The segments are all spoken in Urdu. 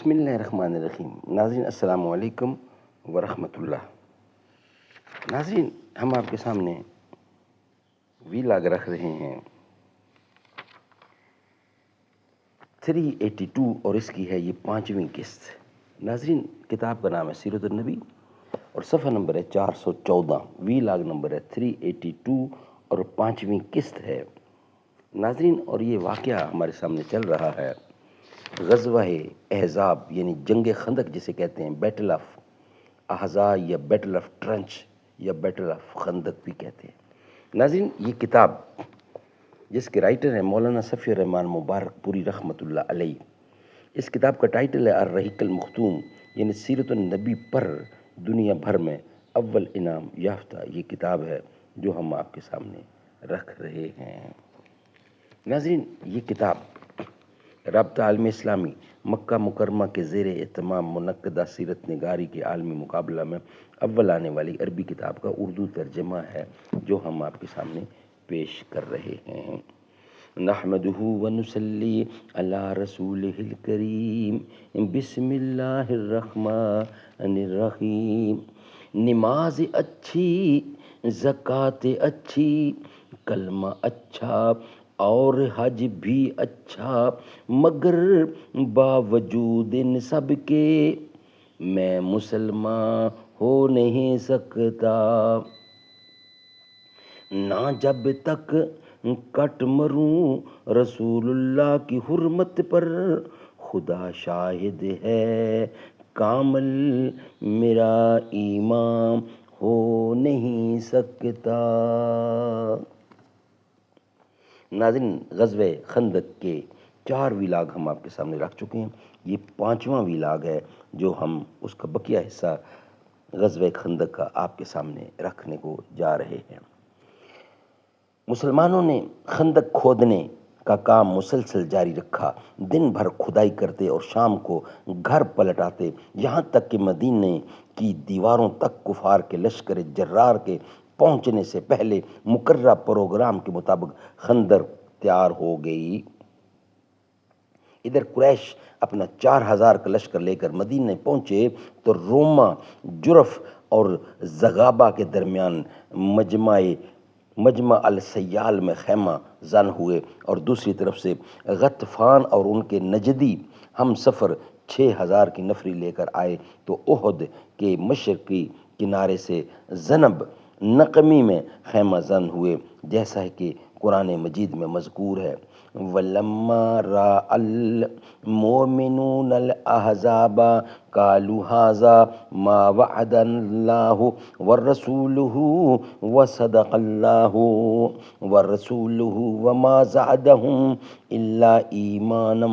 بسم اللہ الرحمن الرحیم۔ ناظرین السلام علیکم ورحمۃ اللہ۔ ناظرین، ہم آپ کے سامنے ویلاگ رکھ رہے ہیں 382 اور اس کی ہے یہ 5ویں قسط۔ ناظرین، کتاب کا نام ہے سیرت النبی اور صفحہ نمبر ہے 414، ویلاگ نمبر ہے 382 اور 5ویں قسط ہے۔ ناظرین، اور یہ واقعہ ہمارے سامنے چل رہا ہے غزوہ احزاب یعنی جنگ خندق جسے کہتے ہیں، بیٹل آف احزاب یا بیٹل آف ٹرنچ یا بیٹل آف خندق بھی کہتے ہیں۔ ناظرین، یہ کتاب جس کے رائٹر ہیں مولانا صفی الرحمن مبارک پوری رحمۃ اللہ علیہ، اس کتاب کا ٹائٹل ہے الرحیق المختوم، یعنی سیرت النبی پر دنیا بھر میں اول انعام یافتہ یہ کتاب ہے جو ہم آپ کے سامنے رکھ رہے ہیں۔ ناظرین، یہ کتاب رابطہ عالم اسلامی مکہ مکرمہ کے زیر اہتمام منعقدہ سیرت نگاری کے عالمی مقابلہ میں اول آنے والی عربی کتاب کا اردو ترجمہ ہے جو ہم آپ کے سامنے پیش کر رہے ہیں۔ نحمدہ ونصلی علی رسولہ الکریم، بسم اللہ الرحمن الرحیم۔ نماز اچھی، زکوٰۃ اچھی، کلمہ اچھا اور حج بھی اچھا، مگر باوجود ان سب کے میں مسلمان ہو نہیں سکتا۔ نہ جب تک کٹ مروں رسول اللہ کی حرمت پر، خدا شاہد ہے کامل میرا ایمان ہو نہیں سکتا۔ ناظرین، غزوہ خندق کے 4 ویلاگ ہم آپ کے سامنے رکھ چکے ہیں۔ یہ 5واں ویلاگ ہے جو ہم اس کا بقیہ حصہ غزوہ خندق کا آپ کے سامنے رکھنے کو جا رہے ہیں۔ مسلمانوں نے خندق کھودنے کا کام مسلسل جاری رکھا، دن بھر کھدائی کرتے اور شام کو گھر پلٹ آتے، یہاں تک کہ مدینے کی دیواروں تک کفار کے لشکر جرار کے پہنچنے سے پہلے مقررہ پروگرام کے مطابق خندق تیار ہو گئی۔ ادھر قریش اپنا 4000 کا لشکر لے کر مدینے پہنچے تو روما جرف اور زغابہ کے درمیان مجمع السیال میں خیمہ زن ہوئے، اور دوسری طرف سے غطفان اور ان کے نجدی ہم سفر 6000 کی نفری لے کر آئے تو احد کے مشرقی کنارے سے زنب نقمی میں خیمہ زن ہوئے، جیسا کہ قرآن مجید میں مذکور ہے۔ وَلَمَّا رَأَى الْمُؤْمِنُونَ الْأَحْزَابَ قَالُوا هَذَا مَا وَعَدَنَا اللَّهُ وَرَسُولُهُ وَصَدَقَ اللَّهُ وَرَسُولُهُ وَمَا زَادَهُمْ إِلَّا إِيمَانًا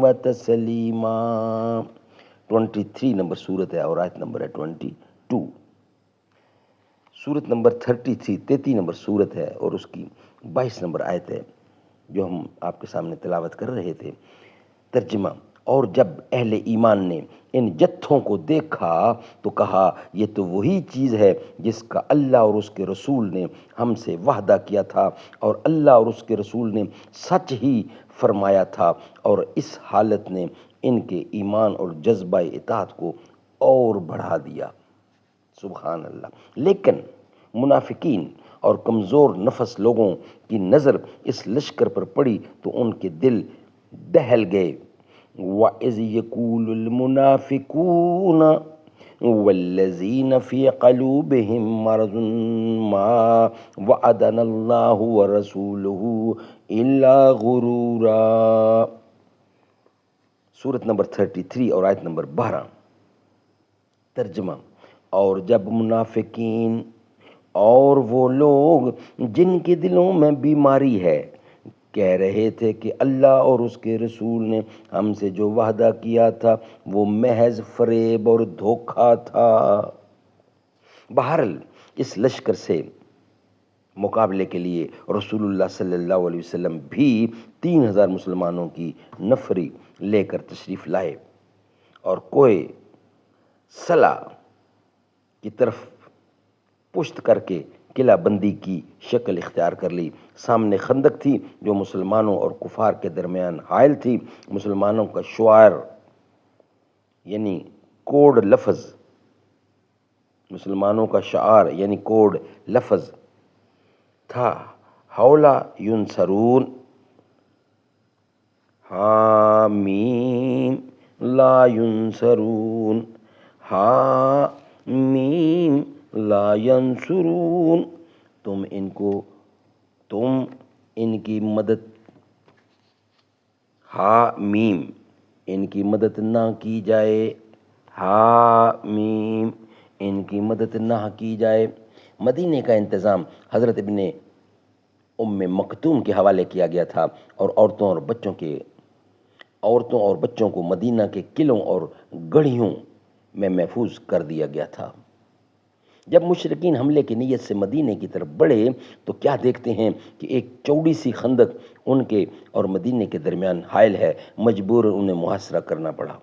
وَتَسْلِيمًا۔ 23 نمبر صورت ہے اور آیت نمبر ہے 22۔ سورت نمبر 33 نمبر صورت ہے اور اس کی 22 نمبر آیت ہے جو ہم آپ کے سامنے تلاوت کر رہے تھے۔ ترجمہ: اور جب اہل ایمان نے ان جتھوں کو دیکھا تو کہا، یہ تو وہی چیز ہے جس کا اللہ اور اس کے رسول نے ہم سے وعدہ کیا تھا، اور اللہ اور اس کے رسول نے سچ ہی فرمایا تھا، اور اس حالت نے ان کے ایمان اور جذبہ اطاعت کو اور بڑھا دیا۔ سبحان اللہ۔ لیکن منافقین اور کمزور نفس لوگوں کی نظر اس لشکر پر پڑی تو ان کے دل دہل گئے۔ وَإِذْ يَقُولُ الْمُنَافِقُونَ وَالَّذِينَ فِي قُلُوبِهِم مَّرَضٌ مَّا وَعَدَنَا اللَّهُ وَرَسُولُهُ إِلَّا غُرُورًا۔ سورت نمبر 33 اور آیت نمبر 12۔ ترجمہ: اور جب منافقین اور وہ لوگ جن کے دلوں میں بیماری ہے کہہ رہے تھے کہ اللہ اور اس کے رسول نے ہم سے جو وعدہ کیا تھا وہ محض فریب اور دھوکہ تھا۔ بہرحال اس لشکر سے مقابلے کے لیے رسول اللہ صلی اللہ علیہ وسلم بھی 3000 مسلمانوں کی نفری لے کر تشریف لائے اور کوہ صلا کی طرف پشت کر کے قلعہ بندی کی شکل اختیار کر لی۔ سامنے خندق تھی جو مسلمانوں اور کفار کے درمیان حائل تھی۔ مسلمانوں کا شعار یعنی کوڈ لفظ، مسلمانوں کا شعار یعنی کوڈ لفظ تھا حولا ینصرون، حامیم لا ینصرون، حامیم لا ینصرون، تم ان کی مدد، حامیم ان کی مدد نہ کی جائے، حامیم ان کی مدد نہ کی جائے۔ مدینے کا انتظام حضرت ابن ام مکتوم کے حوالے کیا گیا تھا، اور عورتوں اور بچوں کو مدینہ کے قلعوں اور گڑھیوں میں محفوظ کر دیا گیا تھا۔ جب مشرکین حملے کی نیت سے مدینے کی طرف بڑھے تو کیا دیکھتے ہیں کہ ایک چوڑی سی خندق ان کے اور مدینے کے درمیان حائل ہے، مجبور انہیں محاصرہ کرنا پڑا۔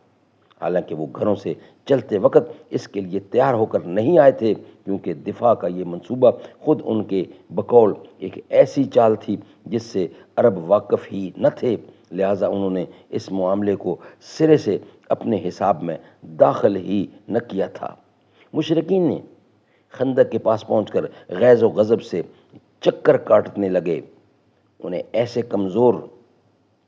حالانکہ وہ گھروں سے چلتے وقت اس کے لیے تیار ہو کر نہیں آئے تھے، کیونکہ دفاع کا یہ منصوبہ خود ان کے بقول ایک ایسی چال تھی جس سے عرب واقف ہی نہ تھے، لہٰذا انہوں نے اس معاملے کو سرے سے اپنے حساب میں داخل ہی نہ کیا تھا۔ مشرکین نے خندق کے پاس پہنچ کر غیظ و غضب سے چکر کاٹنے لگے۔ انہیں ایسے کمزور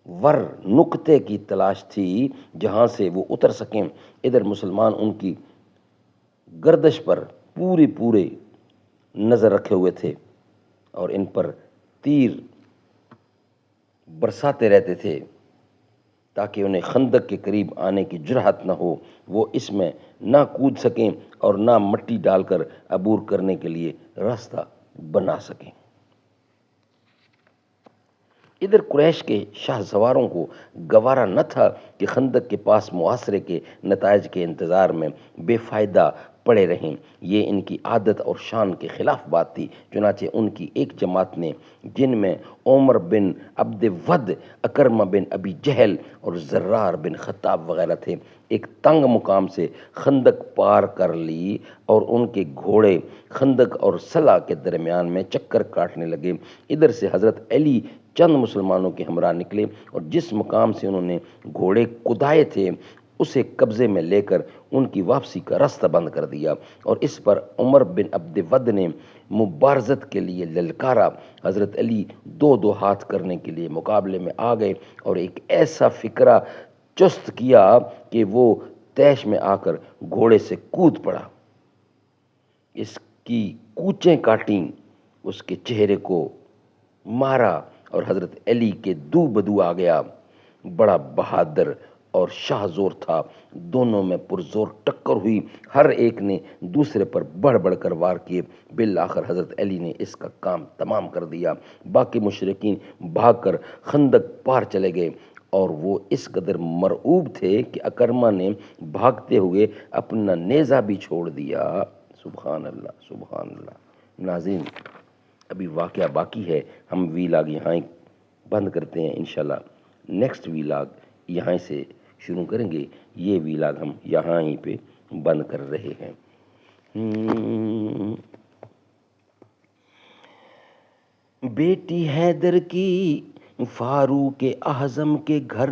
ور نقطے کی تلاش تھی جہاں سے وہ اتر سکیں۔ ادھر مسلمان ان کی گردش پر پورے نظر رکھے ہوئے تھے اور ان پر تیر برساتے رہتے تھے تاکہ انہیں خندق کے قریب آنے کی جرأت نہ ہو، وہ اس میں نہ کود سکیں اور نہ مٹی ڈال کر عبور کرنے کے لیے راستہ بنا سکیں۔ ادھر قریش کے شاہ سواروں کو گوارا نہ تھا کہ خندق کے پاس محاصرے کے نتائج کے انتظار میں بے فائدہ پڑے رہیں، یہ ان کی عادت اور شان کے خلاف بات تھی۔ چنانچہ ان کی ایک جماعت نے، جن میں عمر بن عبد ود، اکرمہ بن ابی جہل اور زرار بن خطاب وغیرہ تھے، ایک تنگ مقام سے خندق پار کر لی اور ان کے گھوڑے خندق اور صلہ کے درمیان میں چکر کاٹنے لگے۔ ادھر سے حضرت علی چند مسلمانوں کے ہمراہ نکلے اور جس مقام سے انہوں نے گھوڑے کدائے تھے اسے قبضے میں لے کر ان کی واپسی کا راستہ بند کر دیا، اور اس پر عمر بن عبد ود نے مبارزت کے لیے للکارا۔ حضرت علی دو ہاتھ کرنے کے لیے مقابلے میں آ گئے اور ایک ایسا فکرہ چست کیا کہ وہ طیش میں آ کر گھوڑے سے کود پڑا، اس کی کوچیں کاٹیں، اس کے چہرے کو مارا اور حضرت علی کے دو بدو آ گیا۔ بڑا بہادر اور شاہ زور تھا، دونوں میں پرزور ٹکر ہوئی، ہر ایک نے دوسرے پر بڑھ کر وار کیے۔ بالآخر حضرت علی نے اس کا کام تمام کر دیا۔ باقی مشرکین بھاگ کر خندق پار چلے گئے اور وہ اس قدر مرعوب تھے کہ اکرمہ نے بھاگتے ہوئے اپنا نیزہ بھی چھوڑ دیا۔ سبحان اللہ، سبحان اللہ۔ ناظرین، ابھی واقعہ باقی ہے، ہم ویلاگ یہاں بند کرتے ہیں، انشاءاللہ نیکسٹ ویلاگ یہاں سے شروع کریں گے۔ یہ ویلاگ ہم یہاں ہی پہ بند کر رہے ہیں۔ بیٹی حیدر کی فاروق اعظم کے گھر،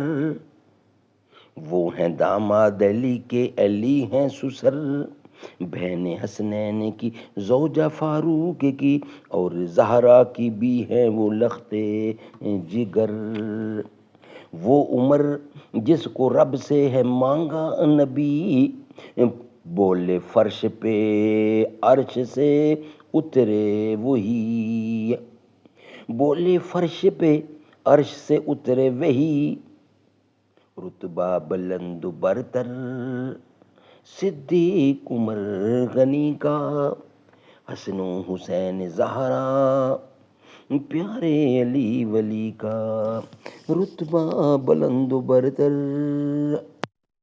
وہ ہیں داماد علی کے، علی ہیں سسر، بہن حسنین کی زوجہ فاروق کی، اور زہرا کی بھی ہے وہ لختے جگر۔ وہ عمر جس کو رب سے ہے مانگا نبی، بولے فرش پہ عرش سے اترے وہی، بولے فرش پہ عرش سے اترے وہی، رتبہ بلند برتر صدیق عمر غنی کا، حسن و حسین زہرا پیارے علی ولی کا، رتبہ بلند برتر